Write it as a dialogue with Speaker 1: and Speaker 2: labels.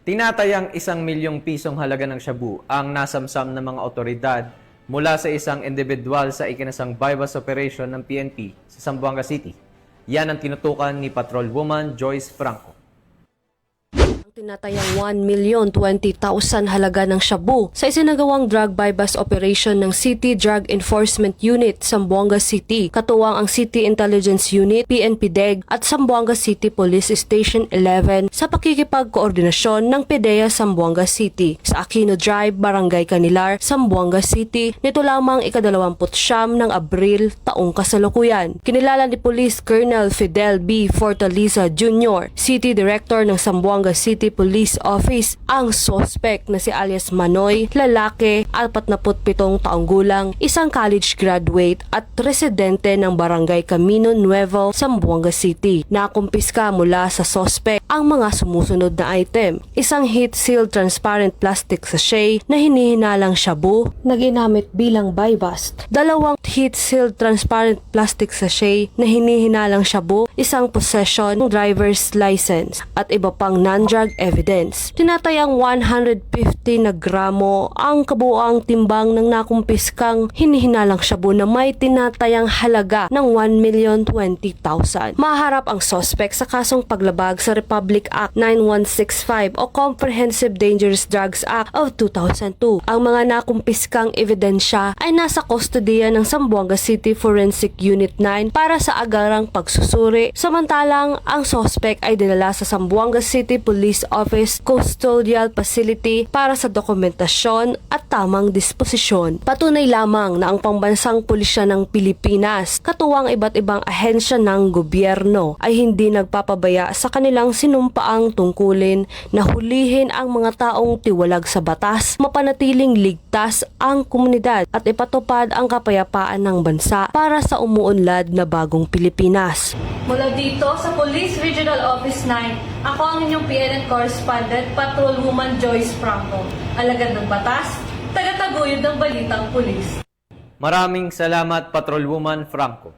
Speaker 1: Tinatayang 1 milyong pisong halaga ng shabu ang nasamsam ng mga otoridad mula sa isang individual sa ikinasang bypass operation ng PNP sa Zamboanga City. Yan ang tinutukan ni Patrolwoman Joyce Franco.
Speaker 2: Tinatayang 1,020,000 halaga ng shabu sa isinagawang drug bypass operation ng City Drug Enforcement Unit, Zamboanga City, katuwang ang City Intelligence Unit, PNP-DEG at Zamboanga City Police Station 11 sa pakikipagkoordinasyon ng PDEA Zamboanga City sa Aquino Drive, Barangay Canilar, Zamboanga City nito lamang ika-29 ng Abril taong kasalukuyan. Kinilala ni Police Colonel Fidel B. Fortaleza Jr., City Director ng Zamboanga City Police Office, ang suspect na si alias Manoy, lalaki, 47 taong gulang, isang college graduate at residente ng Barangay Camino Nuevo, Zamboanga City. Nakumpiska mula sa suspect ang mga sumusunod na item: isang heat-sealed transparent plastic sachet na hinihinalang shabu na ginamit bilang bypass, dalawang heat-sealed transparent plastic sachet na hinihinalang shabu, isang possession ng driver's license at iba pang non-drug evidence. Tinatayang 150 na gramo ang kabuuang timbang ng nakumpiskang hinihinalang shabu na may tinatayang halaga ng 1,020,000. Maharap ang suspect sa kasong paglabag sa Republic Act 9165 o Comprehensive Dangerous Drugs Act of 2002. Ang mga nakumpiskang ebidensya ay nasa kustodiya ng Zamboanga City Forensic Unit 9 para sa agarang pagsusuri, samantalang ang suspect ay dinala sa Zamboanga City Police Office Custodial Facility para sa dokumentasyon at tamang disposisyon. Patunay lamang na ang pambansang pulisya ng Pilipinas, katuwang iba't ibang ahensya ng gobyerno, ay hindi nagpapabaya sa kanilang sinumpaang tungkulin na hulihin ang mga taong tiwalag sa batas, mapanatiling ligtas ang komunidad at ipatupad ang kapayapaan ng bansa para sa umuunlad na bagong Pilipinas.
Speaker 3: Mula dito sa Police Regional Office 9, ako ang inyong PNN correspondent, Patrolwoman Joyce Franco. Alagad ng batas, tagataguyod ng balitang pulis.
Speaker 1: Maraming salamat, Patrolwoman Franco.